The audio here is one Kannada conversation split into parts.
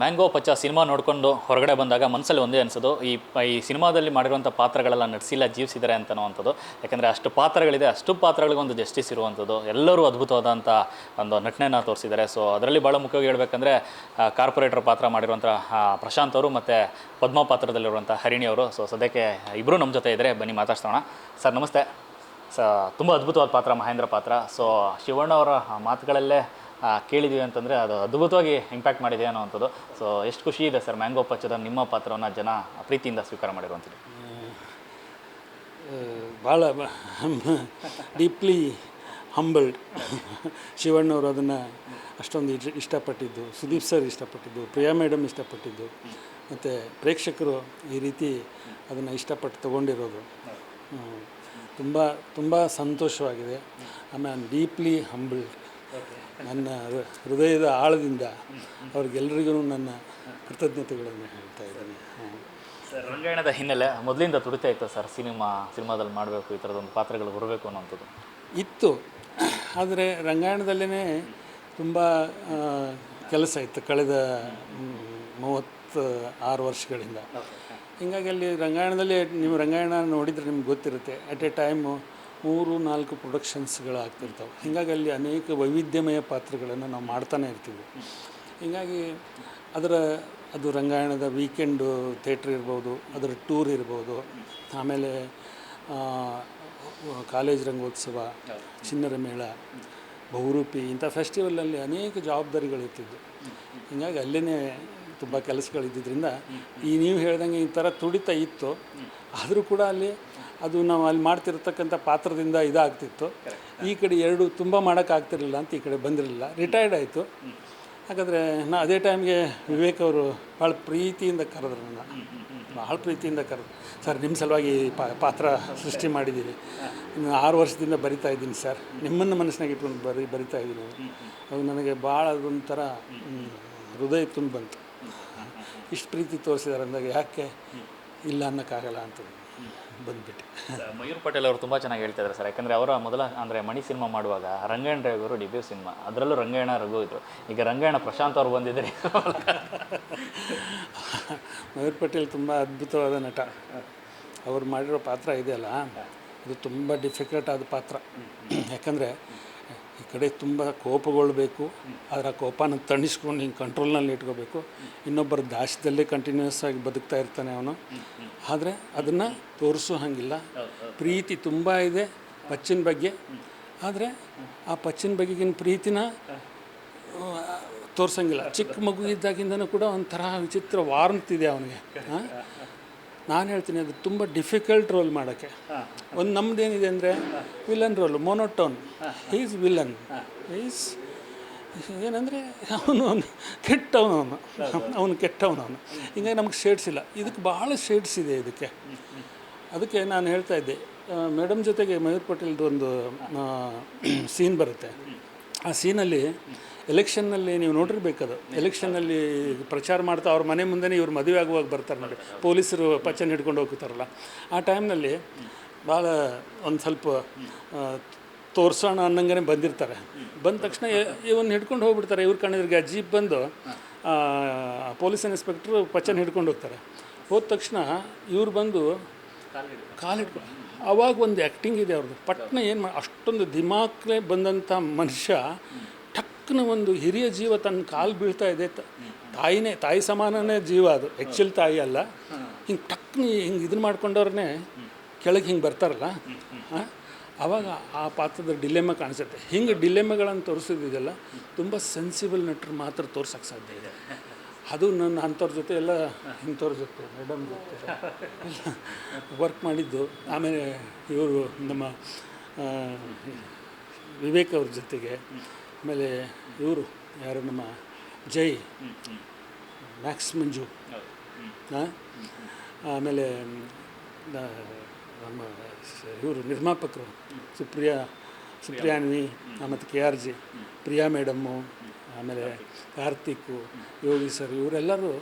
ಮ್ಯಾಂಗೋ ಪಚ್ಚ ಸಿನಿಮಾ ನೋಡಿಕೊಂಡು ಹೊರಗಡೆ ಬಂದಾಗ ಮನಸ್ಸಲ್ಲಿ ಒಂದೇ ಅನಿಸೋದು ಈ ಸಿನಿಮಾದಲ್ಲಿ ಮಾಡಿರುವಂಥ ಪಾತ್ರಗಳೆಲ್ಲ ನಟಿಸಿಲ್ಲ ಜೀವಿಸಿದ್ದಾರೆ ಅಂತನ್ನುವಂಥದ್ದು. ಯಾಕಂದರೆ ಅಷ್ಟು ಪಾತ್ರಗಳಿದೆ, ಅಷ್ಟು ಪಾತ್ರಗಳಿಗೊಂದು ಜಸ್ಟಿಸ್ ಇರುವಂಥದ್ದು. ಎಲ್ಲರೂ ಅದ್ಭುತವಾದಂಥ ಒಂದು ನಟನೆಯನ್ನು ತೋರಿಸಿದ್ದಾರೆ. ಸೊ ಅದರಲ್ಲಿ ಭಾಳ ಮುಖ್ಯವಾಗಿ ಹೇಳಬೇಕಂದ್ರೆ ಕಾರ್ಪೊರೇಟರ್ ಪಾತ್ರ ಮಾಡಿರುವಂಥ ಪ್ರಶಾಂತ್ ಅವರು ಮತ್ತು ಪದ್ಮ ಪಾತ್ರದಲ್ಲಿರುವಂಥ ಹರಿಣಿ ಅವರು. ಸೊ ಸದ್ಯಕ್ಕೆ ಇಬ್ಬರು ನಮ್ಮ ಜೊತೆ ಇದ್ದರೆ, ಬನ್ನಿ ಮಾತಾಡ್ಸೋಣ. ಸರ್ ನಮಸ್ತೆ. ತುಂಬ ಅದ್ಭುತವಾದ ಪಾತ್ರ ಮಹೇಂದ್ರ ಪಾತ್ರ. ಸೊ ಶಿವಣ್ಣ ಅವರ ಮಾತುಗಳಲ್ಲೇ ಕೇಳಿದ್ದೀವಿ ಅಂತಂದರೆ ಅದು ಅದ್ಭುತವಾಗಿ ಇಂಪ್ಯಾಕ್ಟ್ ಮಾಡಿದೆ ಅನ್ನೋವಂಥದ್ದು. ಸೊ ಎಷ್ಟು ಖುಷಿ ಇದೆ ಸರ್ ಮ್ಯಾಂಗೋ ಪಚ್ಚದ ನಿಮ್ಮ ಪಾತ್ರವನ್ನು ಜನ ಪ್ರೀತಿಯಿಂದ ಸ್ವೀಕಾರ ಮಾಡಿರುವಂಥದ್ದು. ಭಾಳ ಡೀಪ್ಲಿ ಹಂಬಲ್ಡ್. ಶಿವಣ್ಣವರು ಅದನ್ನು ಅಷ್ಟೊಂದು ಇಷ್ಟಪಟ್ಟಿದ್ದು, ಸುದೀಪ್ ಸರ್ ಇಷ್ಟಪಟ್ಟಿದ್ದು, ಪ್ರಿಯಾ ಮೇಡಮ್ ಇಷ್ಟಪಟ್ಟಿದ್ದು, ಮತ್ತು ಪ್ರೇಕ್ಷಕರು ಈ ರೀತಿ ಅದನ್ನು ಇಷ್ಟಪಟ್ಟು ತೊಗೊಂಡಿರೋದು ತುಂಬ ತುಂಬ ಸಂತೋಷವಾಗಿದೆ. ಆಮೇಲೆ ಡೀಪ್ಲಿ ಹಂಬಲ್ಡ್. ನನ್ನ ಹೃದಯದ ಆಳದಿಂದ ಅವ್ರಿಗೆಲ್ಲರಿಗೂ ನನ್ನ ಕೃತಜ್ಞತೆಗಳನ್ನು ಹೇಳ್ತಾ ಇದ್ದೀನಿ. ಸರ್ ರಂಗಾಯಣದ ಹಿನ್ನೆಲೆ ಮೊದಲಿಂದ ತುಡಿತಾ ಇತ್ತು ಸರ್, ಸಿನಿಮಾದಲ್ಲಿ ಮಾಡಬೇಕು, ಈ ಥರದೊಂದು ಪಾತ್ರಗಳು ಬರಬೇಕು ಅನ್ನೋಂಥದ್ದು ಇತ್ತು. ಆದರೆ ರಂಗಾಯಣದಲ್ಲೇ ತುಂಬ ಕೆಲಸ ಇತ್ತು ಕಳೆದ 36 ವರ್ಷಗಳಿಂದ. ಹೀಗಾಗಿ ಅಲ್ಲಿ ರಂಗಾಯಣದಲ್ಲಿ ನೀವು ರಂಗಾಯಣ ನೋಡಿದರೆ ನಿಮ್ಗೆ ಗೊತ್ತಿರುತ್ತೆ, ಅಟ್ ಎ ಟೈಮು 3-4 ಪ್ರೊಡಕ್ಷನ್ಸ್ಗಳಾಗ್ತಿರ್ತಾವೆ. ಹೀಗಾಗಿ ಅಲ್ಲಿ ಅನೇಕ ವೈವಿಧ್ಯಮಯ ಪಾತ್ರಗಳನ್ನು ನಾವು ಮಾಡ್ತಾನೆ ಇರ್ತೀವಿ. ಹೀಗಾಗಿ ಅದು ರಂಗಾಯಣದ ವೀಕೆಂಡು ಥಿಯೇಟ್ರ್ ಇರ್ಬೋದು, ಅದರ ಟೂರ್ ಇರ್ಬೋದು, ಆಮೇಲೆ ಕಾಲೇಜ್ ರಂಗೋತ್ಸವ, ಚಿನ್ನರ ಮೇಳ, ಬಹುರೂಪಿ, ಇಂಥ ಫೆಸ್ಟಿವಲಲ್ಲಿ ಅನೇಕ ಜವಾಬ್ದಾರಿಗಳಿರ್ತಿದ್ವು. ಹೀಗಾಗಿ ಅಲ್ಲೇ ತುಂಬ ಕೆಲಸಗಳಿದ್ದರಿಂದ ನೀವು ಹೇಳ್ದಂಗೆ ಈ ಥರ ತುಡಿತ ಇತ್ತು. ಆದರೂ ಕೂಡ ಅದು ನಾವು ಅಲ್ಲಿ ಮಾಡ್ತಿರ್ತಕ್ಕಂಥ ಪಾತ್ರದಿಂದ ಇದಾಗ್ತಿತ್ತು. ಈ ಕಡೆ ಎರಡು ತುಂಬ ಮಾಡೋಕ್ಕಾಗ್ತಿರಲಿಲ್ಲ ಅಂತ ಈ ಕಡೆ ಬಂದಿರಲಿಲ್ಲ, ರಿಟೈರ್ಡ್ ಆಯಿತು. ಹಾಗಾದರೆ ಅದೇ ಟೈಮ್ಗೆ ವಿವೇಕ್ ಅವರು ಭಾಳ ಪ್ರೀತಿಯಿಂದ ಕರೆದ್ರು ನನ್ನ, ಭಾಳ ಪ್ರೀತಿಯಿಂದ ಕರೆದು, ಸರ್ ನಿಮ್ಮ ಸಲುವಾಗಿ ಪಾತ್ರ ಸೃಷ್ಟಿ ಮಾಡಿದ್ದೀವಿ, ಇನ್ನು 6 ವರ್ಷದಿಂದ ಬರಿತಾ ಇದ್ದೀನಿ ಸರ್, ನಿಮ್ಮನ್ನು ಮನಸ್ಸಿನಾಗ ಇಟ್ಕೊಂಡು ಬರಿತಾ ಇದ್ದೀನಿ. ಅದು ನನಗೆ ಭಾಳ ಅದೊಂಥರ ಹೃದಯ ತುಂಬ ಬಂತು. ಇಷ್ಟು ಪ್ರೀತಿ ತೋರಿಸಿದ್ದಾರೆ ಅಂದಾಗ ಯಾಕೆ ಇಲ್ಲ ಅನ್ನೋಕ್ಕಾಗಲ್ಲ ಅಂತ ಬಂದುಬಿಟ್ಟು. ಮಯೂರ್ ಪಟೇಲ್ ಅವರು ತುಂಬ ಚೆನ್ನಾಗಿ ಹೇಳ್ತಾ ಇದ್ದಾರೆ ಸರ್. ಯಾಕಂದರೆ ಅವರ ಮೊದಲ ಅಂದರೆ ಮಣಿ ಸಿನಿಮಾ ಮಾಡುವಾಗ ರಂಗಾಯಣ ರಘು ಡೆಬ್ಯೂ ಸಿನಿಮಾ, ಅದರಲ್ಲೂ ರಂಗಾಯಣ ರಘು ಇದ್ದರು. ಈಗ ರಂಗಾಯಣ ಪ್ರಶಾಂತ್ ಅವರು ಬಂದಿದ್ದಾರೆ. ಮಯೂರ್ ಪಟೇಲ್ ತುಂಬ ಅದ್ಭುತವಾದ ನಟ. ಅವರು ಮಾಡಿರೋ ಪಾತ್ರ ಇದೆಯಲ್ಲ, ಅದು ತುಂಬ ಡಿಫಿಕಲ್ಟ್ ಆದ ಪಾತ್ರ. ಯಾಕಂದರೆ ಈ ಕಡೆ ತುಂಬ ಕೋಪಗೊಳ್ಬೇಕು, ಆದರೆ ಆ ಕೋಪನ ತಣಿಸ್ಕೊಂಡು ಹಿಂಗೆ ಕಂಟ್ರೋಲ್ನಲ್ಲಿ ಇಟ್ಕೋಬೇಕು. ಇನ್ನೊಬ್ಬರ ದಾಸ್ಯದಲ್ಲೇ ಕಂಟಿನ್ಯೂಸ್ ಆಗಿ ಬದುಕ್ತಾ ಇರ್ತಾನೆ ಅವನು. ಆದರೆ ಅದನ್ನು ತೋರಿಸೋ ಹಾಗಿಲ್ಲ. ಪ್ರೀತಿ ತುಂಬ ಇದೆ ಪಚ್ಚಿನ ಬಗ್ಗೆ, ಆದರೆ ಆ ಪಚ್ಚಿನ ಬಗೆಗಿನ ಪ್ರೀತಿನ ತೋರ್ಸೋಂಗಿಲ್ಲ. ಚಿಕ್ಕ ಮಗು ಇದ್ದಾಗಿಂದನೂ ಕೂಡ ಒಂಥರ ವಿಚಿತ್ರ ವಾರ್ಮ್ತಿದೆ ಅವನಿಗೆ. ನಾನು ಹೇಳ್ತೀನಿ, ಅದು ತುಂಬ ಡಿಫಿಕಲ್ಟ್ ರೋಲ್ ಮಾಡೋಕ್ಕೆ. ಒಂದು ನಮ್ಮದೇನಿದೆ ಅಂದರೆ villain role, monotone. Is villain, is ಏನಂದರೆ ಅವನು ಕೆಟ್ಟವನು. ಹಿಂಗಾಗಿ ನಮ್ಗೆ ಶೇಡ್ಸ್ ಇಲ್ಲ. ಇದಕ್ಕೆ ಭಾಳ ಶೇಡ್ಸ್ ಇದೆ ಇದಕ್ಕೆ. ಅದಕ್ಕೆ ನಾನು ಹೇಳ್ತಾ ಇದ್ದೆ, ಮೇಡಮ್ ಜೊತೆಗೆ ಮಯೂರ್ ಪಟೇಲ್ದು ಒಂದು ಸೀನ್ ಬರುತ್ತೆ. ಆ ಸೀನಲ್ಲಿ ಎಲೆಕ್ಷನ್ನಲ್ಲಿ ನೀವು ನೋಡಿರ್ಬೇಕದು. ಎಲೆಕ್ಷನ್ನಲ್ಲಿ ಪ್ರಚಾರ ಮಾಡ್ತಾ ಅವ್ರ ಮನೆ ಮುಂದೆನೇ ಇವ್ರು ಮದುವೆ ಆಗುವಾಗ ಬರ್ತಾರೆ ನೋಡಿ, ಪೊಲೀಸರು ಪಚ್ಚನ್ನು ಹಿಡ್ಕೊಂಡು ಹೋಗ್ತಾರಲ್ಲ, ಆ ಟೈಮ್ನಲ್ಲಿ ಭಾಳ ಒಂದು ಸ್ವಲ್ಪ ತೋರಿಸೋಣ ಅನ್ನಂಗೆ ಬಂದಿರ್ತಾರೆ. ಬಂದ ತಕ್ಷಣ ಇವನ್ನ ಹಿಡ್ಕೊಂಡು ಹೋಗ್ಬಿಡ್ತಾರೆ. ಇವ್ರು ಕಣ್ಣಿದ್ರಿಗೆ ಜೀಪ್ ಬಂದು ಪೊಲೀಸ್ ಇನ್ಸ್ಪೆಕ್ಟ್ರು ಪಚ್ಚನ್ನು ಹಿಡ್ಕೊಂಡು ಹೋಗ್ತಾರೆ. ಹೋದ ತಕ್ಷಣ ಇವ್ರು ಬಂದು ಕಾಲು ಹಿಡ್ಕೊಂಡು, ಅವಾಗ ಒಂದು ಆ್ಯಕ್ಟಿಂಗ್ ಇದೆ ಅವ್ರದ್ದು. ಪಟ್ನ ಏನು ಅಷ್ಟೊಂದು ದಿಮಾಕ್ಲೆ ಬಂದಂಥ ಮನುಷ್ಯ ಟಕ್ಕನ ಒಂದು ಹಿರಿಯ ಜೀವ ತನ್ನ ಕಾಲು ಬೀಳ್ತಾ ಇದೆ, ತಾಯಿ ಸಮಾನನೇ ಜೀವ ಅದು, ಆ್ಯಕ್ಚುಲ್ ತಾಯಿ ಅಲ್ಲ. ಹಿಂಗೆ ಟಕ್ನ ಹಿಂಗೆ ಇದನ್ನು ಮಾಡ್ಕೊಂಡವ್ರನ್ನೇ ಕೆಳಗೆ ಹಿಂಗೆ ಬರ್ತಾರಲ್ಲ, ಆವಾಗ ಆ ಪಾತ್ರದ ಡಿಲೆಮ ಕಾಣಿಸುತ್ತೆ. ಹಿಂಗೆ ಡಿಲೆಮಗಳನ್ನು ತೋರಿಸೋದಿದೆಯಲ್ಲ, ತುಂಬ ಸೆನ್ಸಿಬಲ್ ನಟರು ಮಾತ್ರ ತೋರ್ಸೋಕ್ಕೆ ಸಾಧ್ಯ ಇದೆ. ಅದು ನನ್ನ ಅಂಥವ್ರ ಜೊತೆ ಎಲ್ಲ ಇಂಥವ್ರ ಜೊತೆ ಮೇಡಮ್ ಜೊತೆ ವರ್ಕ್ ಮಾಡಿದ್ದು. ಆಮೇಲೆ ಇವರು ನಮ್ಮ ವಿವೇಕ್ ಅವ್ರ ಜೊತೆಗೆ, ಆಮೇಲೆ ಇವರು ಯಾರು ನಮ್ಮ ಜೈ, ಮ್ಯಾಕ್ಸ್ ಮಂಜು, ಆಮೇಲೆ ನಮ್ಮ ಇವರು ನಿರ್ಮಾಪಕರು ಸುಪ್ರಿಯಾನ್ವಿ, ಮತ್ತು KRG, ಪ್ರಿಯಾ ಮೇಡಮ್ಮು, ಆಮೇಲೆ ಕಾರ್ತಿಕ್ಕು, ಯೋಗಿ ಸರ್, ಇವರೆಲ್ಲರೂ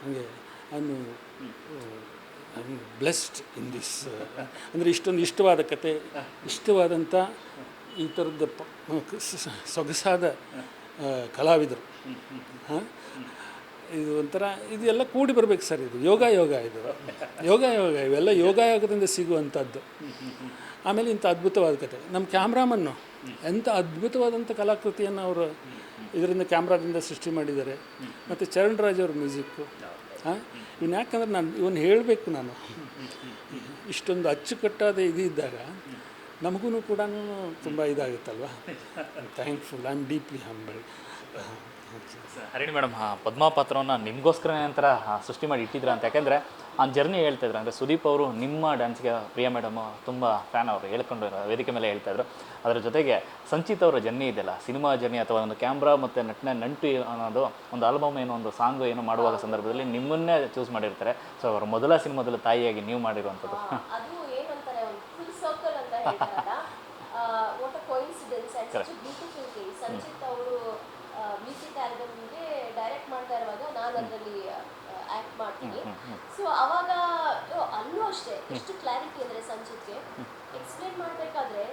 ಹಾಗೆ ಬ್ಲೆಸ್ಡ್ ಇನ್ ದಿಸ್. ಅಂದರೆ ಇಷ್ಟೊಂದು ಇಷ್ಟವಾದ ಕತೆ, ಇಷ್ಟವಾದಂಥ ಈ ಥರದ ಸೊಗಸಾದ ಕಲಾವಿದರು. ಇದು ಒಂಥರ ಇದೆಲ್ಲ ಕೂಡಿ ಬರ್ಬೇಕು ಸರ್. ಇದು ಯೋಗ ಇದು ಯೋಗ ಇವೆಲ್ಲ ಯೋಗದಿಂದ ಸಿಗುವಂಥದ್ದು. ಆಮೇಲೆ ಇಂಥ ಅದ್ಭುತವಾದ ಕತೆ ನಮ್ಮ ಕ್ಯಾಮ್ರಾಮನ್ನು ಎಂಥ ಅದ್ಭುತವಾದಂಥ ಕಲಾಕೃತಿಯನ್ನು ಅವರು ಇದರಿಂದ ಕ್ಯಾಮ್ರಾದಿಂದ ಸೃಷ್ಟಿ ಮಾಡಿದ್ದಾರೆ. ಮತ್ತು ಚರಣ್ ರಾಜ್ ಅವ್ರ ಮ್ಯೂಸಿಕ್ಕು. ಇವನು ಯಾಕಂದ್ರೆ ಇವನು ಹೇಳಬೇಕು, ನಾನು ಇಷ್ಟೊಂದು ಅಚ್ಚುಕಟ್ಟಾದ ಇದ್ದಾಗ ನಮಗೂ ಕೂಡ ತುಂಬ ಇದಾಗುತ್ತಲ್ವ. Thankful, I am deeply humble. Harini madam, Padma ಪಾತ್ರವನ್ನು ನಿಮಗೋಸ್ಕರನೇ ನಂತರ ಸೃಷ್ಟಿ ಮಾಡಿ ಇಟ್ಟಿದ್ರ ಅಂತ. ಯಾಕೆಂದರೆ ಆ ಜರ್ನಿ ಹೇಳ್ತಾಯಿದ್ರು. ಅಂದರೆ ಸುದೀಪ್ ಅವರು ನಿಮ್ಮ ಡ್ಯಾನ್ಸ್ಗೆ ಪ್ರಿಯಾ ಮೇಡಮು ತುಂಬ ಫ್ಯಾನ್ ಅವರು ಹೇಳ್ಕೊಂಡು ವೇದಿಕೆ ಮೇಲೆ ಹೇಳ್ತಾಯಿದ್ರು. ಅದರ ಜೊತೆಗೆ ಸಂಚಿತ್ ಅವರ ಜರ್ನಿ ಇದೆಯಲ್ಲ, ಸಿನಿಮಾ ಜರ್ನಿ ಅಥವಾ ಒಂದು ಕ್ಯಾಮ್ರಾ ಮತ್ತು ನಟನೆ ನಂಟು ಅನ್ನೋದು ಒಂದು ಆಲ್ಬಮ್ ಏನೋ ಒಂದು ಸಾಂಗ್ ಏನೋ ಮಾಡುವಾಗ ಸಂದರ್ಭದಲ್ಲಿ ನಿಮ್ಮನ್ನೇ ಚೂಸ್ ಮಾಡಿರ್ತಾರೆ. ಸೊ ಅವರ ಮೊದಲ ಸಿನಿಮಾದಲ್ಲಿ ತಾಯಿಯಾಗಿ ನೀವು ಮಾಡಿರುವಂಥದ್ದು. ಅದು ಏನಂತಾರೆ, ಒಂದು ಫುಲ್ ಸರ್ಕಲ್ ಅಂತ ಹೇಳ್ತಾರಲ್ಲ, what a coincidence and such a beautiful thing. Sanchit ಅವರು ಮ್ಯೂಸಿಕ್ ಆಲ್ಬಮ್ಗೆ ಡೈರೆಕ್ಟ್ ಮಾಡ್ತಾ ಇರುವಾಗ ನಾನು ಅದರಲ್ಲಿ ಆ್ಯಕ್ಟ್ ಮಾಡ್ತೀನಿ. ಸೊ ಅವಾಗ ಅಲ್ಲೂ ಅಷ್ಟೇ ಎಷ್ಟು ಕ್ಲಾರಿಟಿ ಅಂದರೆ ಸಂಚಿತ್ಗೆ ಎಕ್ಸ್ಪ್ಲೇನ್ ಮಾಡಬೇಕಾದ್ರೆ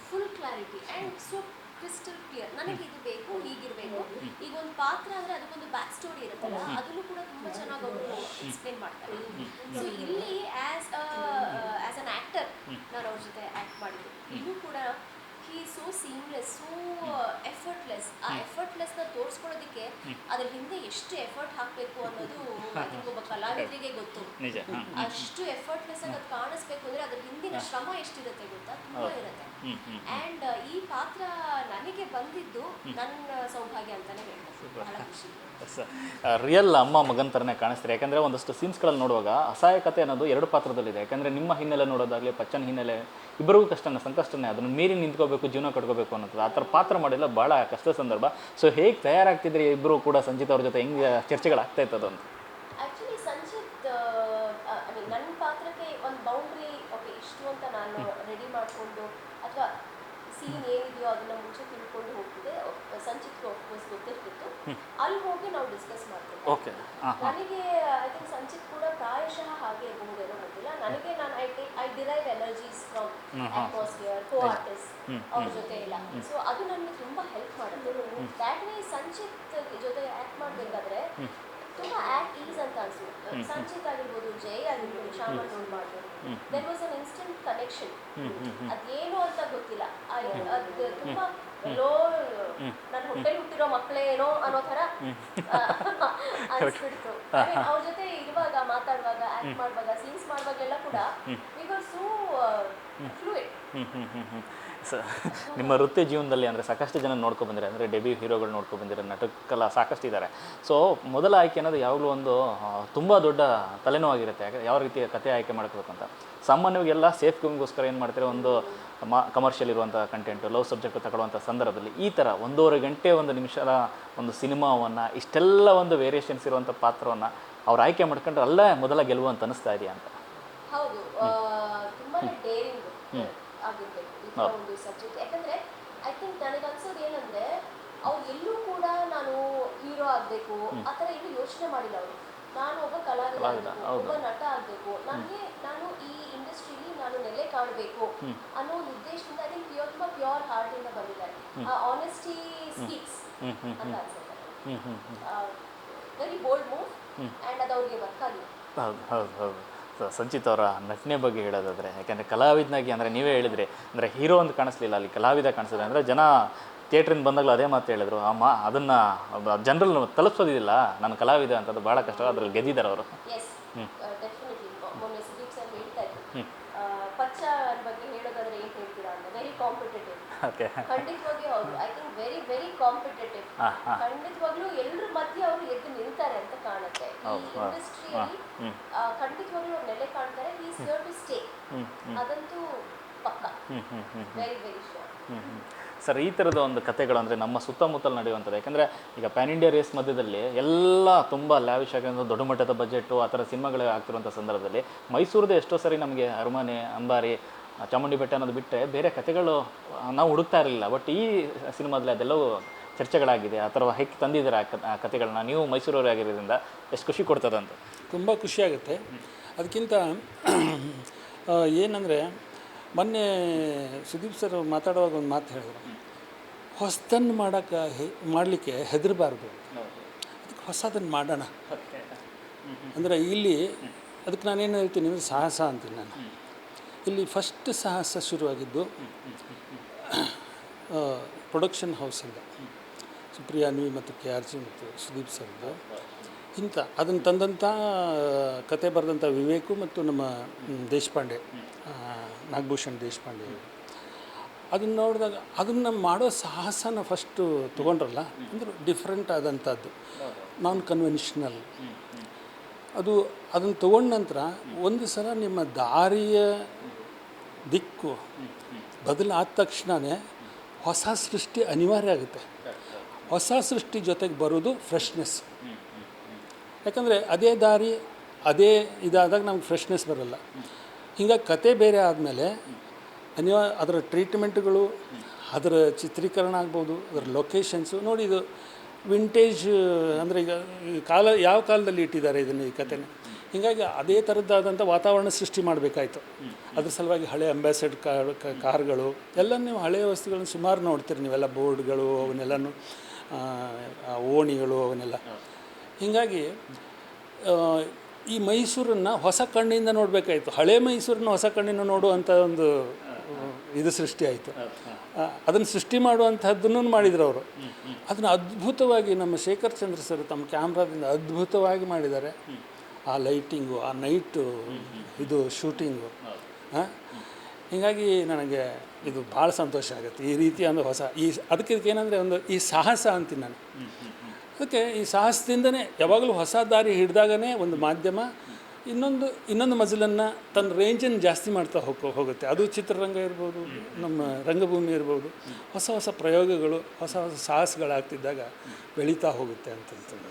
full clarity and so crystal clear. ನನಗೆ ಇದು ಬೇಕು, ಹೀಗಿರಬೇಕು. ಈಗ ಒಂದು ಪಾತ್ರ ಅಂದರೆ ಅದಕ್ಕೊಂದು ಬ್ಯಾಕ್ ಸ್ಟೋರಿ ಇರುತ್ತಲ್ಲ, ಅದನ್ನು ಕೂಡ ತುಂಬ ಚೆನ್ನಾಗಿ ಅವರು ಎಕ್ಸ್ಪ್ಲೇನ್ ಮಾಡ್ತಾರೆ. ಸೊ ಇಲ್ಲಿ ಆ್ಯಸ್ ಅನ್ ಆ್ಯಕ್ಟರ್ ನಾನು ಅವ್ರ ಜೊತೆ ಆ್ಯಕ್ಟ್ ಮಾಡಿದ್ದು. ಇದು ಕೂಡ ಹಿ ಸೋ ಸೀಮ್ಲೆಸ್, ಸೋ ಎಫರ್ಟ್ಲೆಸ್. ಆ ಎಫರ್ಟ್ಲೆಸ್ನ ತೋರಿಸ್ಕೊಳ್ಳೋದಕ್ಕೆ ಅದ್ರ ಹಿಂದೆ ಎಷ್ಟು ಎಫರ್ಟ್ ಹಾಕಬೇಕು ಅನ್ನೋದು ಒಬ್ಬ ಕಲಾವಿದರಿಗೆ ಗೊತ್ತು. ಅಷ್ಟು ಎಫರ್ಟ್ಲೆಸ್ ಆಗಿ ಅದು ಕಾಣಿಸ್ಬೇಕು ಅಂದರೆ ಅದ್ರ ಹಿಂದಿನ ಶ್ರಮ ಎಷ್ಟಿರುತ್ತೆ ಗೊತ್ತಾ, ತುಂಬ ಇರುತ್ತೆ. ಆ್ಯಂಡ್ ಈ ಪಾತ್ರ ನನಗೆ ಬಂದಿದ್ದು ನನ್ನ ಸೌಭಾಗ್ಯ ಅಂತಲೇ ಹೇಳ್ಬೋದು. ಬಹಳ ಖುಷಿ. ರಿಯಲ್ ಅಮ್ಮ ಮಗನ ಥರನೇ ಕಾಣಿಸ್ತಾರೆ. ಯಾಕಂದರೆ ಒಂದಷ್ಟು ಸೀನ್ಸ್ಗಳಲ್ಲಿ ನೋಡುವಾಗ ಅಸಹಾಯಕತೆ ಅನ್ನೋದು ಎರಡು ಪಾತ್ರದಲ್ಲಿದೆ. ಯಾಕಂದರೆ ನಿಮ್ಮ ಹಿನ್ನೆಲೆ ನೋಡೋದಾಗಲಿ, ಪಚ್ಚನ ಹಿನ್ನೆಲೆ, ಇಬ್ಬರಿಗೂ ಸಂಕಷ್ಟನೇ. ಅದನ್ನು ಮೀರಿ ನಿಂತ್ಕೋಬೇಕು, ಜೀವನ ಕಟ್ಕೋಬೇಕು ಅನ್ನೋದು ಆ ಥರ ಪಾತ್ರ ಮಾಡಿಲ್ಲ, ಭಾಳ ಕಷ್ಟದ ಸಂದರ್ಭ. ಸೊ ಹೇಗೆ ತಯಾರಾಗ್ತಿದ್ರಿ ಇಬ್ಬರು ಕೂಡ ಸಂಚಿತ್ ಅವ್ರ ಜೊತೆ, ಹೆಂಗೆ ಚರ್ಚೆಗಳಾಗ್ತಾ ಇತ್ತದು ಅಂತ? ಆ್ಯಕ್ಚುಲಿ ಸಂಚಿತ್ ನನ್ನ ಪಾತ್ರಕ್ಕೆ ಒಂದು ಬೌಂಡ್ರಿ, ಓಕೆ ಇಷ್ಟು ಅಂತ ನಾನು ರೆಡಿ ಮಾಡಿಕೊಂಡು ಅಥವಾ ಸೀನ್ ಏನಿದೆಯೋ ಅದನ್ನು ಮುಂಚೆ ತಿಳ್ಕೊಂಡು ಹೋಗ್ತಿದ್ದೆ. ಸಂಚಿತ್ಗೆ ಆಫ್ಕೋರ್ಸ್ ಗೊತ್ತಿರ್ತಿತ್ತು. ಅಲ್ಲಿ ಹೋಗಿ ನಾವು ಡಿಸ್ಕಸ್ ಮಾಡ್ತಿದ್ದೆ. ಓಕೆ, ನನಗೆ ಐ ಥಿಂಕ್ ಸಂಚಿತ್ ಕೂಡ ಪ್ರಾಯಶಃ ಹಾಗೆ ಇರಬಹುದೇನೋ ಗೊತ್ತಿಲ್ಲ. ನನಗೆ I derive energies from atmosphere, co artist ಅವ್ರ ಜೊತೆ ಇಲ್ಲ. ಸೊ ಅದು ನನಗೆ ತುಂಬ ಹೆಲ್ಪ್ ಮಾಡುತ್ತೆ. ದ್ಯಾಟ್ ವೇ ಸಂಚಿತ್ ಜೊತೆ ಆ್ಯಕ್ಟ್ ಮಾಡಬೇಕಾದ್ರೆ ತುಂಬ ಆ್ಯಕ್ಟ್ ಈಸ್ ಅಂತ ಅನ್ಸುತ್ತೆ. ಸಂಚಿತ್ ಆಗಿರ್ಬೋದು, ಜೈ ಆಗಿರ್ಬೋದು, ಶ್ಯಾಮಲ್ ರೋಲ್ ಮಾಡ್ಬೋದು, there was an instant connection. ಅದೇನು ಅಂತ ಗೊತ್ತಿಲ್ಲ, ಅದು ತುಂಬ ಎಲ್ಲೋ ನನ್ನ ಹೊಟ್ಟೆಲಿ ಹುಟ್ಟಿರೋ ಮಕ್ಕಳೇ ಏನೋ ಅನ್ನೋ ಥರ ಅನಿಸ್ಬಿಡ್ತು. ಅವ್ರ ಜೊತೆ ಇರುವಾಗ, ಮಾತಾಡುವಾಗ, ಆ್ಯಕ್ಟ್ ಮಾಡುವಾಗ, ಸೀನ್ಸ್ ಮಾಡುವಾಗೆಲ್ಲ ಕೂಡ ವಿ ವರ್ ಸೋ ಫ್ಲೂಯಿಡ್. ನಿಮ್ಮ ವೃತ್ತಿ ಜೀವನದಲ್ಲಿ ಅಂದರೆ ಸಾಕಷ್ಟು ಜನ ನೋಡ್ಕೊಬಂದಿರ, ಅಂದರೆ ಡೆಬ್ಯೂ ಹೀರೋಗಳು ನೋಡ್ಕೊಬಂದಿರ, ನಟಕ್ಕೆಲ್ಲ ಸಾಕಷ್ಟು ಇದ್ದಾರೆ. ಸೊ ಮೊದಲ ಆಯ್ಕೆ ಅನ್ನೋದು ಯಾವಾಗಲೂ ಒಂದು ತುಂಬ ದೊಡ್ಡ ತಲೆನೋವಾಗಿರುತ್ತೆ. ಯಾಕಂದರೆ ಯಾವ ರೀತಿಯ ಕತೆ ಆಯ್ಕೆ ಮಾಡ್ಕೋಬೇಕು ಅಂತ. ಸಾಮಾನ್ಯವಾಗಿ ಎಲ್ಲ ಸೇಫ್ ಗೇಮ್ಗೋಸ್ಕರ ಏನು ಮಾಡ್ತಾರೆ, ಒಂದು ಕಮರ್ಷಿಯಲ್ ಇರುವಂಥ ಕಂಟೆಂಟು, ಲವ್ ಸಬ್ಜೆಕ್ಟ್ ತಗೊಳ್ಳುವಂಥ ಸಂದರ್ಭದಲ್ಲಿ ಈ ಥರ 1.5 ಗಂಟೆ 1 ನಿಮಿಷದ ಒಂದು ಸಿನಿಮಾವನ್ನು, ಇಷ್ಟೆಲ್ಲ ಒಂದು ವೇರಿಯೇಷನ್ಸ್ ಇರುವಂಥ ಪಾತ್ರವನ್ನು ಅವ್ರು ಆಯ್ಕೆ ಮಾಡ್ಕೊಂಡ್ರೆ ಅಲ್ಲೇ ಮೊದಲ ಗೆಲುವು ಅಂತ ಅನಿಸ್ತಾ ಇದೆಯಾ ಅಂತ? ಹೌದು, ತುಂಬಾ ಡೇರಿಂಗ್ ಆಗಿರ್ಬೇಕು ಈ ಥರ ಒಂದು ಸಬ್ಜೆಕ್ಟ್. ಯಾಕಂದರೆ ಐ ಥಿಂಕ್ ನನಗೆ ಅನ್ಸೋದು ಏನಂದರೆ, ಅವ್ರು ಎಲ್ಲೂ ಕೂಡ ನಾನು ಹೀರೋ ಆಗಬೇಕು ಆ ಥರ ಎಲ್ಲೂ ಯೋಚನೆ ಮಾಡಿಲ್ಲ ಅವರು. ನಾನು ಒಬ್ಬ ಕಲಾವಿದ ಆಗಬೇಕು, ಒಬ್ಬ ನಟ ಆಗಬೇಕು, ನಾನು ಈ ಇಂಡಸ್ಟ್ರಿಲಿ ನಾನು ನೆಲೆ ಕಾಣಬೇಕು ಅನ್ನೋ ಒಂದು ಉದ್ದೇಶದಿಂದ ಐ ಥಿಂಕ್ ತುಂಬ ಪ್ಯೂರ್ ಹಾರ್ಟಿಂದ ಬಂದಿದ್ದಾರೆ. ಆ ಆನೆಸ್ಟಿ ಸ್ಪೀಕ್ಸ್ ಅಂತ ಅನ್ಸುತ್ತೆ. ವೆರಿ ಬೋಲ್ಡ್ ಮೂವ್ ಆ್ಯಂಡ್ ಅದು ಅವ್ರಿಗೆ ವರ್ಕ್ ಆಗಿದೆ. ಹೌದು ಹೌದು ಹೌದು. ಸೊ ಸಂಚಿತ್ ಅವರ ನಟನೆ ಬಗ್ಗೆ ಹೇಳೋದಾದರೆ, ಯಾಕೆಂದರೆ ಕಲಾವಿದನಾಗಿ ಅಂದರೆ ನೀವೇ ಹೇಳಿದ್ರಿ, ಅಂದರೆ ಹೀರೋ ಅಂತ ಕಾಣಿಸ್ಲಿಲ್ಲ, ಅಲ್ಲಿ ಕಲಾವಿದ ಕಾಣಿಸಿದೆ. ಅಂದರೆ ಜನ ಥಿಯೇಟ್ರಿಂದ ಬಂದಾಗಲೂ ಅದೇ ಮಾತು ಹೇಳಿದ್ರು, ಅಮ್ಮ ಅದನ್ನು ಜನರಲ್ ತಲುಪಿಸೋದಿಲ್ಲ, ನಾನು ಕಲಾವಿದ ಅಂತದ್ದು ಭಾಳ ಕಷ್ಟ. ಅದ್ರಲ್ಲಿ ಗೆದ್ದಿದ್ದಾರೆ ಅವರು. Yes, definitely. ಮೊನ್ನೆ ಸುದೀಪ್ ಸರ್ ಹೇಳ್ತಾ ಇದ್ರು, ಪಚ್ಚ ಬಗ್ಗೆ ಹೇಳೋದಾದ್ರೆ ಏನು ಹೇಳ್ತೀರಾ ಅಂತ. Very competitive. ಓಕೆ, ಖಂಡಿತವಾಗಿ ಹೌದು. I think very very competitive. ಖಂಡಿತವಾಗ್ಲೂ ಎಲ್ಲರ ಮಧ್ಯೆ ಅವರು ಎದ್ದು ನಿಲ್ತಾರೆ ಅಂತ ಕಾಣುತ್ತೆ. ಈ ಇಂಡಸ್ಟ್ರಿಯಲ್ಲಿ ಖಂಡಿತವಾಗ್ಲೂ ಅವ್ರು ನೆಲೆ ಕಾಣ್ತಾರೆ. He is here to stay, ಅದಂತೂ ಪಕ್ಕ. Very very sure. ಸರ್, ಈ ಥರದ ಒಂದು ಕಥೆಗಳು ಅಂದರೆ ನಮ್ಮ ಸುತ್ತಮುತ್ತಲು ನಡೆಯುವಂಥದ್ದು. ಯಾಕೆಂದರೆ ಈಗ ಪ್ಯಾನ್ ಇಂಡಿಯಾ ರೇಸ್ ಮಧ್ಯದಲ್ಲಿ ಎಲ್ಲ ತುಂಬ ಲ್ಯಾವಿಶ್ ಆಗಿರೋ ದೊಡ್ಡ ಮಟ್ಟದ ಬಜೆಟು ಆ ಥರ ಸಿನಿಮಾಗಳೇ ಆಗ್ತಿರುವಂಥ ಸಂದರ್ಭದಲ್ಲಿ ಮೈಸೂರದೇ ಎಷ್ಟೋ ಸರಿ ನಮಗೆ ಅರಮನೆ, ಅಂಬಾರಿ, ಚಾಮುಂಡಿ ಬೆಟ್ಟ ಅನ್ನೋದು ಬಿಟ್ಟರೆ ಬೇರೆ ಕಥೆಗಳು ನಾವು ಹುಡುಕ್ತಾ ಇರಲಿಲ್ಲ. ಬಟ್ ಈ ಸಿನಿಮಾದಲ್ಲಿ ಅದೆಲ್ಲವೂ ಚರ್ಚೆಗಳಾಗಿದೆ. ಆ ಥರ ಹೇಗೆ ತಂದಿದ್ದೀರಾ ಆ ಕಥೆಗಳನ್ನ ನೀವು ಮೈಸೂರವರೇ ಆಗಿರೋದ್ರಿಂದ ಎಷ್ಟು ಖುಷಿ ಕೊಡ್ತದೆ ಅಂತ? ತುಂಬ ಖುಷಿಯಾಗುತ್ತೆ. ಅದಕ್ಕಿಂತ ಏನಂದರೆ, ಮೊನ್ನೆ ಸುದೀಪ್ ಸರ್ ಮಾತಾಡುವಾಗ ಒಂದು ಮಾತು ಹೇಳಿದ್ರು, ಹೊಸದನ್ನು ಮಾಡಲಿಕ್ಕೆ ಹೆದರಬಾರ್ದು. ಅದಕ್ಕೆ ಹೊಸದನ್ನು ಮಾಡೋಣ. ಅಂದರೆ ಇಲ್ಲಿ ಅದಕ್ಕೆ ನಾನೇನು ಹೇಳ್ತೀನಿ ಅಂದರೆ ಸಾಹಸ ಅಂತೀನಿ ನಾನು. ಇಲ್ಲಿ ಫಸ್ಟ್ ಸಾಹಸ ಶುರುವಾಗಿದ್ದು ಪ್ರೊಡಕ್ಷನ್ ಹೌಸಿಂದ, ಸುಪ್ರಿಯಾ ಅನ್ವಿ ಮತ್ತು KRG ಮತ್ತು ಸುದೀಪ್ ಸರ್ದು. ಇಂಥ ಅದನ್ನು ತಂದಂಥ ಕತೆ ಬರೆದಂಥ ವಿವೇಕು ಮತ್ತು ನಮ್ಮ ದೇಶಪಾಂಡೆ, ನಾಗಭೂಷಣ್ ದೇಶಪಾಂಡೆ, ಅದನ್ನು ನೋಡಿದಾಗ ಅದನ್ನು ಮಾಡೋ ಸಾಹಸನ ಫಸ್ಟು ತೊಗೊಂಡ್ರಲ್ಲ, ಅಂದರೆ ಡಿಫ್ರೆಂಟ್ ಆದಂಥದ್ದು, ನಾನ್ ಕನ್ವೆನ್ಷನಲ್. ಅದನ್ನು ತೊಗೊಂಡ ನಂತರ ಒಂದು ಸಲ ನಿಮ್ಮ ದಾರಿಯ ದಿಕ್ಕು ಬದಲಾದ ತಕ್ಷಣವೇ ಹೊಸ ಸೃಷ್ಟಿ ಅನಿವಾರ್ಯ ಆಗುತ್ತೆ. ಹೊಸ ಸೃಷ್ಟಿ ಜೊತೆಗೆ ಬರೋದು ಫ್ರೆಶ್ನೆಸ್. ಯಾಕಂದರೆ ಅದೇ ದಾರಿ ಅದೇ ಇದಾದಾಗ ನಮ್ಗೆ ಫ್ರೆಶ್ನೆಸ್ ಬರೋಲ್ಲ. ಹೀಗಾಗಿ ಕತೆ ಬೇರೆ ಆದಮೇಲೆ ಅದರ ಟ್ರೀಟ್ಮೆಂಟ್ಗಳು, ಅದರ ಚಿತ್ರೀಕರಣ ಆಗ್ಬೋದು, ಅದರ ಲೊಕೇಶನ್ಸು ನೋಡಿ. ಇದು ವಿಂಟೇಜ್ ಅಂದರೆ ಈಗ ಯಾವ ಕಾಲದಲ್ಲಿ ಇಟ್ಟಿದ್ದಾರೆ ಇದನ್ನು, ಈ ಕಥೆನ. ಹೀಗಾಗಿ ಅದೇ ಥರದ್ದಾದಂಥ ವಾತಾವರಣ ಸೃಷ್ಟಿ ಮಾಡಬೇಕಾಯ್ತು. ಅದ್ರ ಸಲುವಾಗಿ ಹಳೆ ಅಂಬಾಸೆಡ್ ಕಾರ್ಗಳು ಎಲ್ಲ, ನೀವು ಹಳೆಯ ವಸ್ತುಗಳನ್ನು ಸುಮಾರು ನೋಡ್ತೀರಿ ನೀವೆಲ್ಲ, ಬೋರ್ಡ್ಗಳು ಅವನ್ನೆಲ್ಲನೂ, ಓಣಿಗಳು ಅವನ್ನೆಲ್ಲ. ಹೀಗಾಗಿ ಈ ಮೈಸೂರನ್ನು ಹೊಸ ಕಣ್ಣಿಂದ ನೋಡಬೇಕಾಯ್ತು. ಹಳೆ ಮೈಸೂರನ್ನು ಹೊಸ ಕಣ್ಣಿಂದ ನೋಡುವಂಥ ಒಂದು ಇದು ಸೃಷ್ಟಿ ಆಯಿತು. ಅದನ್ನು ಸೃಷ್ಟಿ ಮಾಡುವಂಥದ್ದನ್ನು ಮಾಡಿದ್ರು ಅವರು. ಅದನ್ನು ಅದ್ಭುತವಾಗಿ ನಮ್ಮ ಶೇಖರ್ ಚಂದ್ರ ಸರ್ ತಮ್ಮ ಕ್ಯಾಮ್ರಾದಿಂದ ಅದ್ಭುತವಾಗಿ ಮಾಡಿದ್ದಾರೆ. ಆ ಲೈಟಿಂಗು, ಆ ನೈಟು ಇದು ಶೂಟಿಂಗು. ಹೀಗಾಗಿ ನನಗೆ ಇದು ಭಾಳ ಸಂತೋಷ ಆಗುತ್ತೆ. ಈ ರೀತಿ ಒಂದು ಹೊಸ ಅದಕ್ಕೆ ಏನಂದರೆ ಈ ಸಾಹಸ ಅಂತೀನಿ ನಾನು. ಅದಕ್ಕೆ ಈ ಸಾಹಸದಿಂದನೇ ಯಾವಾಗಲೂ ಹೊಸ ದಾರಿ ಹಿಡಿದಾಗನೇ ಒಂದು ಮಾಧ್ಯಮ ಇನ್ನೊಂದು ಮಜಲನ್ನು ತನ್ನ ರೇಂಜನ್ನು ಜಾಸ್ತಿ ಮಾಡ್ತಾ ಹೋಗುತ್ತೆ. ಅದು ಚಿತ್ರರಂಗ ಇರ್ಬೋದು, ನಮ್ಮ ರಂಗಭೂಮಿ ಇರ್ಬೋದು. ಹೊಸ ಹೊಸ ಪ್ರಯೋಗಗಳು, ಹೊಸ ಹೊಸ ಸಾಹಸಗಳಾಗ್ತಿದ್ದಾಗ ಬೆಳೀತಾ ಹೋಗುತ್ತೆ ಅಂತಂತಂದು.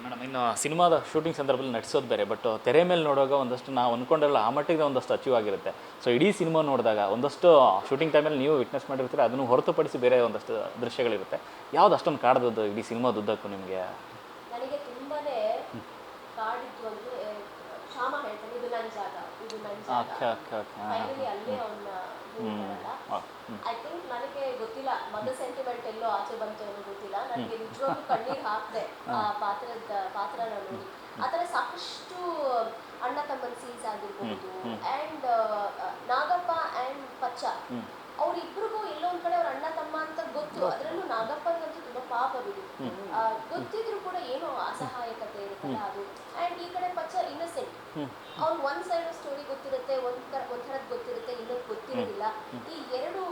ಮೇಡಮ್, ಇನ್ನು ಸಿನಿಮಾದ ಶೂಟಿಂಗ್ ಸಂದರ್ಭದಲ್ಲಿ ನಟಿಸೋದು ಬೇರೆ, ಬಟ್ ತೆರೆ ಮೇಲೆ ನೋಡುವಾಗ ಒಂದಷ್ಟು ನಾವು ಅಂದ್ಕೊಂಡಲ್ಲ ಆ ಮಟ್ಟಿಗೆ ಒಂದಷ್ಟು ಅಚೀವ್ ಆಗಿರುತ್ತೆ. ಸೊ ಇಡೀ ಸಿನಿಮಾ ನೋಡಿದಾಗ ಒಂದಷ್ಟು ಶೂಟಿಂಗ್ ಟೈಮಲ್ಲಿ ನೀವು ವಿಟ್ನೆಸ್ ಮಾಡಿರ್ತೀರ, ಅದನ್ನು ಹೊರತುಪಡಿಸಿ ಬೇರೆ ಒಂದಷ್ಟು ದೃಶ್ಯಗಳಿರುತ್ತೆ. ಯಾವ್ದು ಅಷ್ಟೊಂದು ಕಾಡ್ದದ್ದು ಇಡೀ ಸಿನಿಮಾದುದ್ದಕ್ಕೂ ನಿಮಗೆ? ನನಗೆ ತುಂಬಾ ಕಾಡಿದ್ದು ಅಂದರೆ ಶ್ಯಾಮ ಹೇಳ್ತಾನೆ, ಇದು ನನ್ನ ಜಾಗ, ಇದು ನನ್ನ ಜಾಗ. ಫೈನಲಿ ಅಲ್ಲೇ ಅವನ್ನ ಐ ಥಿಂಕ್ ನನಗೆ ಗೊತ್ತಿಲ್ಲ, ಮದ ಸೆಂಟಿಮೆಂಟ್ ಎಲ್ಲೋ ಆಚೆ ಬಂತು ಏನೋ ಗೊತ್ತಿಲ್ಲ. ನನಗೆ ನಿಜವಾಗ್ಲೂ ಕಣ್ಣೀರು ಹಾಕಿದೆ ಆ ಪಾತ್ರನ ನೋಡಿ. ಆ ಥರ ಸಾಕಷ್ಟು ಅಣ್ಣ ತಮ್ಮನ ಸೀನ್ಸ್ ಆಗಿರ್ಬೋದು. ಆ್ಯಂಡ್ ನಾಗಪ್ಪ ಆ್ಯಂಡ್ ಪಚ್ಚ ಅವರಿಬ್ರಿಗೂ ಎಲ್ಲೋ ಒಂದು ಕಡೆ ಅವ್ರ ಅಣ್ಣ ತಮ್ಮ ಅಂತ ಗೊತ್ತು. ಅದರಲ್ಲೂ ನಾಗಪ್ಪನಿಗಂತೂ ತುಂಬ ಪಾಪ ಬಿಡು, ಗೊತ್ತಿದ್ರು ಕೂಡ ಏನೋ ಅಸಹಾಯಕತೆ ಇರುತ್ತಲ್ಲ ಅದು. ಆ್ಯಂಡ್ ಈ ಕಡೆ ಪಚ್ಚ ಇನ್ನಸೆಂಟ್, ಅವ್ನು ಒಂದು ಸೈಡ್ ಸ್ಟೋರಿ ಗೊತ್ತಿರುತ್ತೆ, ಒಂಥರದ್ದು ಗೊತ್ತಿರುತ್ತೆ, ಇನ್ನೊಂದು ಗೊತ್ತಿರೋದಿಲ್ಲ. ಈ ಎರಡು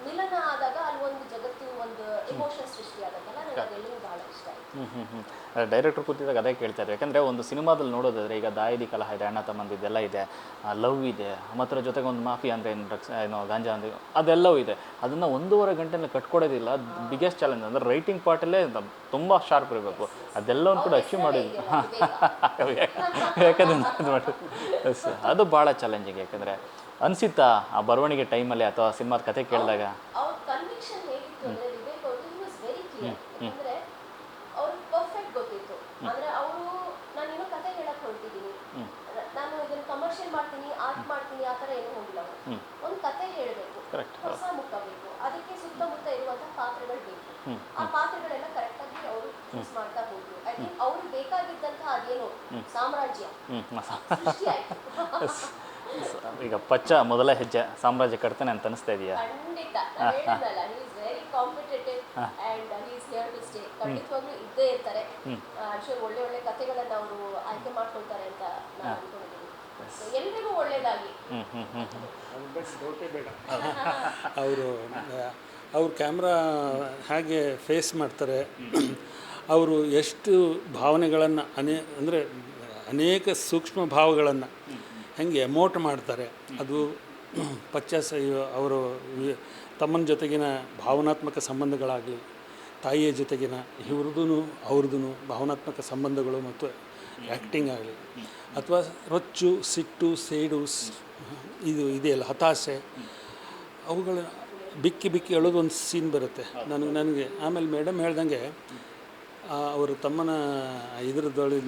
ಮಿಲನ ಆದಾಗ ಅಲ್ಲಿ ಒಂದು ಜಗತ್ತು, ಒಂದು ಎಮೋಷನ್ ಸೃಷ್ಟಿ ಆದಾಗಲ್ಲ, ನನಗೆ ಅದೆಲ್ಲವೂ ಭಾಳ ಇಷ್ಟ ಆಯಿತು. ಡೈರೆಕ್ಟರ್ ಕೂತಿದಾಗ ಅದೇ ಕೇಳ್ತಾರೆ. ಯಾಕಂದರೆ ಒಂದು ಸಿನಿಮಾದಲ್ಲಿ ನೋಡೋದಾದರೆ ಈಗ ದಾಯಿದಿ ಕಲಹ ಇದೆ, ಅಣ್ಣ ತಮ್ಮಂದು ಇದೆಲ್ಲ ಇದೆ, ಲವ್ ಇದೆ, ಮತ್ತು ಜೊತೆಗೆ ಒಂದು ಮಾಫಿ ಅಂದರೆ ಏನು ಡ್ರಗ್ಸ್ ಏನೋ ಗಾಂಜಾ ಅಂದರೆ ಅದೆಲ್ಲವೂ ಇದೆ. ಅದನ್ನು 1.5 ಗಂಟೆಯಲ್ಲಿ ಕಟ್ಕೊಡೋದಿಲ್ಲ. ಬಿಗ್ಗೆಸ್ಟ್ ಚಾಲೆಂಜ್ ಅಂದರೆ ರೈಟಿಂಗ್ ಪಾರ್ಟಲ್ಲೇ ತುಂಬ ಶಾರ್ಪ್ ಇರಬೇಕು. ಅದೆಲ್ಲವನ್ನು ಕೂಡ ಅಚೀವ್ ಮಾಡಿದ್ವಿ. ಯಾಕಂದರೆ ಅದು ಭಾಳ ಚಾಲೆಂಜಿಂಗ್. ಯಾಕಂದರೆ ಅನಿಸುತ್ತಾ ಆ ಬರವಣಿಗೆ ಟೈಮಲ್ಲಿ ಅಥವಾ ಸಿನಿಮಾದ ಕತೆ ಕೇಳಿದಾಗ ಅವ್ರ ಕನ್ವಿಕ್ಷನ್ ಹೇಗಿತ್ತು ಅಂದರೆ ವಿವೇಕ್ ಅವ್ರದ್ದು ಹಿ ವಾಸ್ ವೆರಿ ಕ್ಲಿಯರ್. ಅಂದರೆ ಅವ್ರಿಗೆ ಪರ್ಫೆಕ್ಟ್ ಗೊತ್ತಿತ್ತು. ಅಂದರೆ ಅವರು ನಾನು ಇನ್ನೂ ಕತೆ ಹೇಳಕ್ಕೆ ಹೊರಟಿದ್ದೀನಿ, ನಾನು ಇದನ್ನು ಕಮರ್ಷಿಯಲ್ ಮಾಡ್ತೀನಿ, ಆರ್ಟ್ ಮಾಡ್ತೀನಿ, ಆ ಥರ ಏನೂ ಹೋಗಿಲ್ಲ ಅವರು. ಒಂದು ಕತೆ ಹೇಳಬೇಕು, ಹೊಸ ಮುಖ ಬೇಕು, ಅದಕ್ಕೆ ಸುತ್ತಮುತ್ತ ಇರುವಂಥ ಪಾತ್ರಗಳು ಬೇಕು. ಆ ಪಾತ್ರಗಳೆಲ್ಲ ಕರೆಕ್ಟಾಗಿ ಅವರು ಚೂಸ್ ಮಾಡ್ತಾ ಹೋದ್ರು. ಐ ಥಿಂಕ್ ಅವ್ರಿಗೆ ಬೇಕಾಗಿದ್ದಂತಹ ಅದೇನೋ ಸಾಮ್ರಾಜ್ಯ ಸೃಷ್ಟಿ ಆಯಿತು. ಈಗ ಪಚ್ಚ ಮೊದಲ ಹೆಜ್ಜೆ ಸಾಮ್ರಾಜ್ಯ ಕಟ್ತಾನೆ ಅಂತ ಅನಿಸ್ತಾ ಇದೆಯಾ? ಖಂಡಿತ. ನಾನು ಹೇಳಿದ್ನಲ್ಲ, he is very competitive and he is here to stay. ಖಂಡಿತವಾಗ್ಲೂ ಇದ್ದೇ ಇರ್ತಾರೆ. ಆ್ಯಕ್ಚುಲಿ ಒಳ್ಳೆ ಒಳ್ಳೆ ಕಥೆಗಳನ್ನು ಅವರು ಆಯ್ಕೆ ಮಾಡ್ಕೊಳ್ತಾರೆ ಅಂತ ನಾನು ಅಂದ್ಕೊಂಡಿದ್ದೀನಿ. ಎಲ್ರಿಗೂ ಒಳ್ಳೇದಾಗಿ. ಅವ್ರ ಕ್ಯಾಮ್ರಾ ಹೇಗೆ ಫೇಸ್ ಮಾಡ್ತಾರೆ, ಅವರು ಎಷ್ಟು ಭಾವನೆಗಳನ್ನು ಅಂದರೆ ಅನೇಕ ಸೂಕ್ಷ್ಮ ಭಾವಗಳನ್ನು ಹೆಂಗೆ ಎಮೋಟ್ ಮಾಡ್ತಾರೆ. ಅದು ಅವರು ತಮ್ಮನ ಜೊತೆಗಿನ ಭಾವನಾತ್ಮಕ ಸಂಬಂಧಗಳಾಗಲಿ, ತಾಯಿಯ ಜೊತೆಗಿನ ಅವ್ರದ್ದು ಭಾವನಾತ್ಮಕ ಸಂಬಂಧಗಳು ಮತ್ತು ಆ್ಯಕ್ಟಿಂಗ್ ಆಗಲಿ, ಅಥವಾ ರೊಚ್ಚು, ಸಿಟ್ಟು, ಸೇಡು, ಇದು ಇದೆಯಲ್ಲ ಹತಾಶೆ, ಅವುಗಳ ಬಿಕ್ಕಿ ಹೇಳೋದು ಒಂದು ಸೀನ್ ಬರುತ್ತೆ ನನಗೆ. ಆಮೇಲೆ ಮೇಡಮ್ ಹೇಳ್ದಂಗೆ ಅವರು ತಮ್ಮನ ಇದ್ರದೊಳಗೆ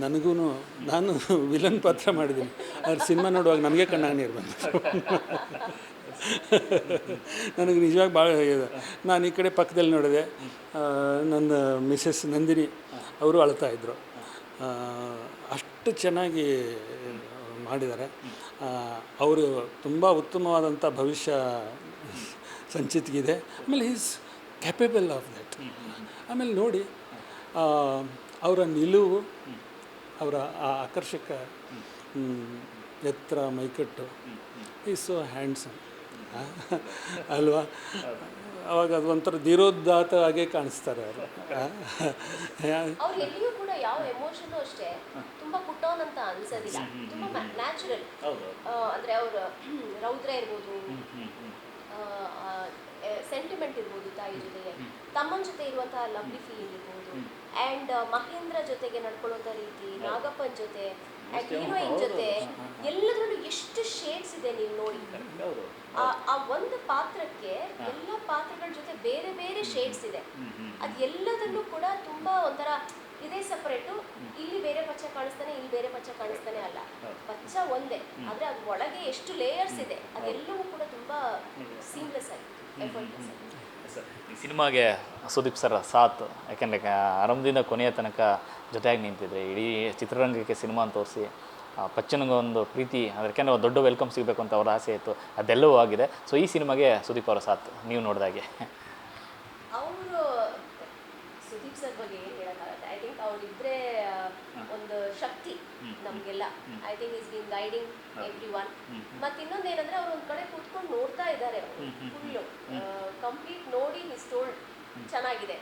ನಾನು ವಿಲನ್ ಪಾತ್ರ ಮಾಡಿದ್ದೀನಿ. ಅವ್ರ ಸಿನಿಮಾ ನೋಡುವಾಗ ನನಗೆ ಕಣ್ಣಾಗ ನೀರು ಬಂತು. ನನಗೆ ನಿಜವಾಗಿ ಭಾಳ ಇದೆ. ನಾನು ಈ ಕಡೆ ಪಕ್ಕದಲ್ಲಿ ನೋಡಿದೆ, ನನ್ನ ಮಿಸಸ್ ನಂದಿನಿ ಅವರು ಅಳ್ತಾಯಿದ್ರು. ಅಷ್ಟು ಚೆನ್ನಾಗಿ ಮಾಡಿದ್ದಾರೆ. ಅವರು ತುಂಬ ಉತ್ತಮವಾದಂಥ ಭವಿಷ್ಯ ಸಂಚಿತ್ಗಿದೆ. ಆಮೇಲೆ ಈಸ್ ಕ್ಯಾಪೇಬಲ್ ಆಫ್ ದ್ಯಾಟ್. ಆಮೇಲೆ ನೋಡಿ ಅವರ ನಿಲುವು, ಅವರ ಆ ಆಕರ್ಷಕ ಎತ್ತರ, ಮೈಕಟ್ಟು, ಈಸ್ ಸೋ ಹ್ಯಾಂಡ್ಸಮ್ ಅಲ್ವಾ. ಅವಾಗ ಅದು ಒಂಥರ ಧೀರೋದಾತ್ತ ಹಾಗೆ ಕಾಣಿಸ್ತಾರೆ ಅವರು. ಅವ್ರು ಎಲ್ಲಿಯೂ ಕೂಡ ಯಾವ ಎಮೋಷನು ಅಷ್ಟೇ ತುಂಬಾ ಪುಟ್ಟವನ್ ಅಂತ ಅನ್ಸೋದಿಲ್ಲ, ತುಂಬಾ ನ್ಯಾಚುರಲ್. ಅಂದ್ರೆ ಅವ್ರ ರೌದ್ರ ಇರ್ಬೋದು, ಸೆಂಟಿಮೆಂಟ್ ಇರ್ಬೋದು, ತಾಯಿ ಜೊತೆಗೆ ತಮ್ಮನ ಜೊತೆ ಇರುವಂತಹ ಲವ್ಲಿ ಫೀಲಿಂಗ್ ಇರ್ಬೋದು, ಆ್ಯಂಡ್ ಮಹೇಂದ್ರ ಜೊತೆಗೆ ನಡ್ಕೊಳ್ಳುವಂಥ ರೀತಿ, ನಾಗಪ್ಪನ ಜೊತೆ ಆ್ಯಂಡ್ ಹೀರೋಯಿನ್ ಜೊತೆ, ಎಲ್ಲದರಲ್ಲೂ ಎಷ್ಟು ಶೇಡ್ಸ್ ಇದೆ ನೀವು ನೋಡಿ. ಆ ಒಂದು ಪಾತ್ರಕ್ಕೆ ಎಲ್ಲ ಪಾತ್ರಗಳ ಜೊತೆ ಬೇರೆ ಬೇರೆ ಶೇಡ್ಸ್ ಇದೆ. ಅದು ಎಲ್ಲದಲ್ಲೂ ಕೂಡ ತುಂಬಾ ಒಂಥರ ಇದೇ ಸಪರೇಟು, ಇಲ್ಲಿ ಬೇರೆ ಪಚ್ಚ ಕಾಣಿಸ್ತಾನೆ, ಇಲ್ಲಿ ಬೇರೆ ಪಚ್ಚ ಕಾಣಿಸ್ತಾನೆ ಅಲ್ಲ, ಪಚ್ಚ ಒಂದೇ, ಆದರೆ ಅದು ಒಳಗೆ ಎಷ್ಟು ಲೇಯರ್ಸ್ ಇದೆ ಅದೆಲ್ಲವೂ ಕೂಡ ತುಂಬಾ ಸೀಮ್ಲೆಸ್ ಆಗಿ, ಎಫರ್ಟ್ಲೆಸ್ ಆಗಿ. ಈ ಸಿನಿಮಾಗೆ ಸುದೀಪ್ ಸರ್ ಸಾಥ್, ಯಾಕೆಂದರೆ ಆರಂಭದಿಂದ ಕೊನೆಯ ತನಕ ಜೊತೆಯಾಗಿ ನಿಂತಿದ್ರೆ, ಇಡೀ ಚಿತ್ರರಂಗಕ್ಕೆ ಸಿನಿಮಾ ತೋರಿಸಿ ಪಚ್ಚನಿಗೊಂದು ಪ್ರೀತಿ, ಅದಕ್ಕೆ ಒಂದು ದೊಡ್ಡ ವೆಲ್ಕಮ್ ಸಿಗಬೇಕು ಅಂತ ಅವರ ಆಸೆ ಇತ್ತು, ಅದೆಲ್ಲವೂ ಆಗಿದೆ. ಸೊ ಈ ಸಿನಿಮಾಗೆ ಸುದೀಪ್ ಅವರ ಸಾಥ್ ನೀವು ನೋಡಿದಾಗೆ ಅವರು ಸುದೀಪ್ ಸರ್ ಬಗ್ಗೆ ಏನು ಹೇಳೋಕ್ಕಾಗತ್ತೆ. ಐ ಥಿಂಕ್ ಅವರಿಬ್ಬರೇ ಒಂದು ಶಕ್ತಿ ನಮಗೆಲ್ಲ. I think is been guiding every one. ಮತ್ತು ಇನ್ನೊಂದು ಏನಂದರೆ ಅವ್ರು ಒಂದು ಕಡೆ ಕೂತ್ಕೊಂಡು ನೋಡ್ತಾ ಇದ್ದಾರೆ, ಫುಲ್ಲು ಕಂಪ್ಲೀಟ್ ನೋಡಿ ಹಿಸ್ ಟೋಲ್ಡ್ ಚೆನ್ನಾಗಿದೆ,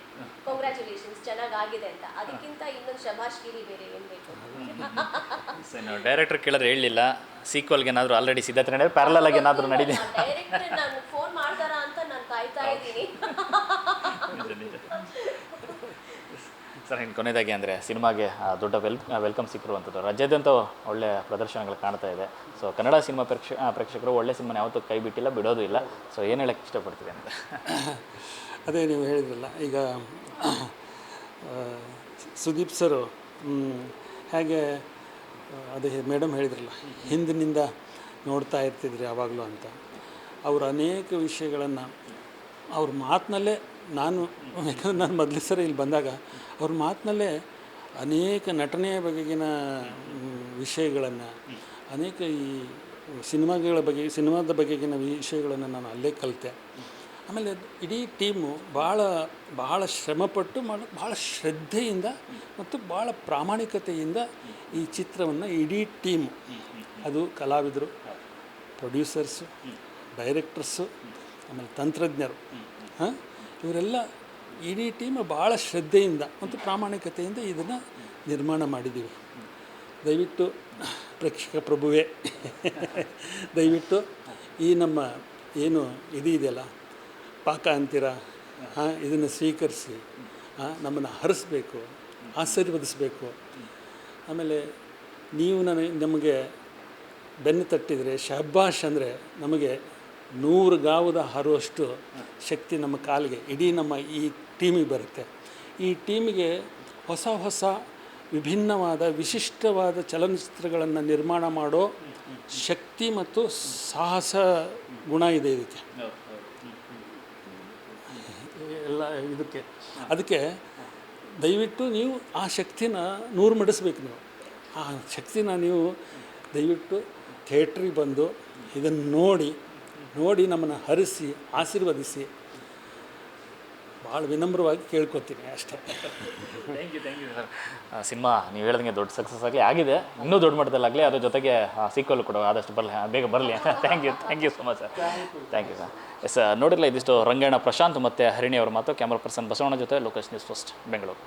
ಕಂಗ್ರ್ಯಾಚುಲೇಷನ್ಸ್ ಚೆನ್ನಾಗಾಗಿದೆ ಅಂತ. ಅದಕ್ಕಿಂತ ಇನ್ನೊಂದು ಶಬಾಷ್ಗಿರಿ ಬೇರೆ ಏನು ಬೇಕು. ಡೈರೆಕ್ಟರ್ ಕೇಳಿದ್ರೆ ಹೇಳಲಿಲ್ಲ, ಸೀಕ್ವಲ್ಗೆ ಏನಾದರೂ ಆಲ್ರೆಡಿ ಸಿದ್ಧತೆ ನಡೆಯೋದು, ಪ್ಯಾರಲಲ್ ಆಗಿ ಏನಾದರೂ ನಡೀಲಿ. ಡೈರೆಕ್ಟರ್ ನಾನು ಫೋನ್ ಮಾಡ್ತಾರಾ ಅಂತ ನಾನು ಕಾಯ್ತಾ ಇದ್ದೀನಿ. ಸರ್, ಇನ್ನು ಕೊನೆಯದಾಗಿ ಅಂದರೆ ಸಿನಿಮಾಗೆ ದೊಡ್ಡ ವೆಲ್ಕಮ್ ಸಿಕ್ಕಿರುವಂಥದ್ದು, ರಾಜ್ಯಾದ್ಯಂತ ಒಳ್ಳೆಯ ಪ್ರದರ್ಶನಗಳು ಕಾಣ್ತಾ ಇದೆ. ಸೊ ಕನ್ನಡ ಸಿನಿಮಾ ಪ್ರೇಕ್ಷಕರು ಒಳ್ಳೆ ಸಿನಿಮಾನ ಯಾವತ್ತೂ ಕೈ ಬಿಟ್ಟಿಲ್ಲ, ಬಿಡೋದು ಇಲ್ಲ. ಸೊ ಏನು ಹೇಳಕ್ಕೆ ಇಷ್ಟಪಡ್ತೀವಿ ಅಂತ ಅದೇ ನೀವು ಹೇಳಿದ್ರಲ್ಲ ಈಗ ಸುದೀಪ್ ಸರು ಹೇಗೆ ಅದೇ ಮೇಡಮ್ ಹೇಳಿದ್ರಲ್ಲ, ಹಿಂದಿನಿಂದ ನೋಡ್ತಾ ಇರ್ತಿದ್ರಿ ಯಾವಾಗಲೂ ಅಂತ. ಅವರು ಅನೇಕ ವಿಷಯಗಳನ್ನು ಅವ್ರ ಮಾತಿನಲ್ಲೇ ಯಾಕಂದರೆ ನಾನು ಮೊದಲ ಸರಿ ಇಲ್ಲಿ ಬಂದಾಗ ಅವ್ರ ಮಾತಿನಲ್ಲೇ ಅನೇಕ ನಟನೆಯ ಬಗೆಗಿನ ವಿಷಯಗಳನ್ನು, ಅನೇಕ ಈ ಸಿನಿಮಾದ ಬಗೆಗಿನ ವಿಷಯಗಳನ್ನು ನಾನು ಅಲ್ಲೇ ಕಲಿತೆ. ಆಮೇಲೆ ಇಡೀ ಟೀಮು ಭಾಳ ಶ್ರಮಪಟ್ಟು ಭಾಳ ಶ್ರದ್ಧೆಯಿಂದ ಮತ್ತು ಭಾಳ ಪ್ರಾಮಾಣಿಕತೆಯಿಂದ ಈ ಚಿತ್ರವನ್ನು ಇಡೀ ಟೀಮು, ಅದು ಕಲಾವಿದರು, ಪ್ರೊಡ್ಯೂಸರ್ಸು, ಡೈರೆಕ್ಟರ್ಸು, ಆಮೇಲೆ ತಂತ್ರಜ್ಞರು, ಇವರೆಲ್ಲ ಇಡೀ ಟೀಮ್ ಭಾಳ ಶ್ರದ್ಧೆಯಿಂದ ಮತ್ತು ಪ್ರಾಮಾಣಿಕತೆಯಿಂದ ಇದನ್ನು ನಿರ್ಮಾಣ ಮಾಡಿದ್ದೀವಿ. ದಯವಿಟ್ಟು ಪ್ರೇಕ್ಷಕ ಪ್ರಭುವೇ ದಯವಿಟ್ಟು ಈ ನಮ್ಮ ಏನು ಇದೆಯಲ್ಲ ಪಾಕ ಅಂತೀರ, ಇದನ್ನು ಸ್ವೀಕರಿಸಿ ನಮ್ಮನ್ನು ಹರಿಸ್ಬೇಕು, ಆಶೀರ್ವದಿಸಬೇಕು. ಆಮೇಲೆ ನೀವು ನಮಗೆ ಬೆನ್ನು ತಟ್ಟಿದರೆ ಶಹಬ್ಬಾಷ್ ಅಂದರೆ ನಮಗೆ 100 ಗಾವದ ಹಾರುವಷ್ಟು ಶಕ್ತಿ ನಮ್ಮ ಕಾಲಿಗೆ, ಇಡೀ ನಮ್ಮ ಈ ಟೀಮಿಗೆ ಬರುತ್ತೆ. ಈ ಟೀಮಿಗೆ ಹೊಸ ವಿಭಿನ್ನವಾದ ವಿಶಿಷ್ಟವಾದ ಚಲನಚಿತ್ರಗಳನ್ನು ನಿರ್ಮಾಣ ಮಾಡೋ ಶಕ್ತಿ ಮತ್ತು ಸಾಹಸ ಗುಣ ಇದೆ ಇದಕ್ಕೆ, ಎಲ್ಲ ಅದಕ್ಕೆ ದಯವಿಟ್ಟು ನೀವು ಆ ಶಕ್ತಿನ 100 ಮಡಿಸ್ಬೇಕು. ನೀವು ಆ ಶಕ್ತಿನ ನೀವು ದಯವಿಟ್ಟು ಥಿಯೇಟ್ರಿಗೆ ಬಂದು ಇದನ್ನು ನೋಡಿ ನಮ್ಮನ್ನು ಹರಿಸಿ ಆಶೀರ್ವದಿಸಿ ಭಾಳ ವಿನಮ್ರವಾಗಿ ಕೇಳ್ಕೊತೀನಿ ಅಷ್ಟೇ. Thank you sir. ಸಿನಿಮಾ ನೀವು ಹೇಳ್ದಂಗೆ ದೊಡ್ಡ ಸಕ್ಸಸ್ ಆಗಿದೆ, ಇನ್ನೂ ದೊಡ್ಡ ಮಟ್ಟದಲ್ಲಾಗಲಿ, ಅದ್ರ ಜೊತೆಗೆ ಸೀಕ್ವಲ್ ಕೂಡ ಆದಷ್ಟು ಬೇಗ ಬರಲಿ ಅಂತ. Thank you so much sir. Thank you sir. Yes, ನೋಡಿರಲ್ಲ, ಇದಿಷ್ಟು ರಂಗಾಯಣ ಪ್ರಶಾಂತ್ ಮತ್ತು ಹರಿಣಿ ಅವರ ಮಾತು. ಕ್ಯಾಮ್ರಾ ಪರ್ಸನ್ ಬಸವಣ್ಣ ಜೊತೆ ಲೋಕೇಶ್, ನ್ಯೂಸ್ ಫಸ್ಟ್, ಬೆಂಗಳೂರು.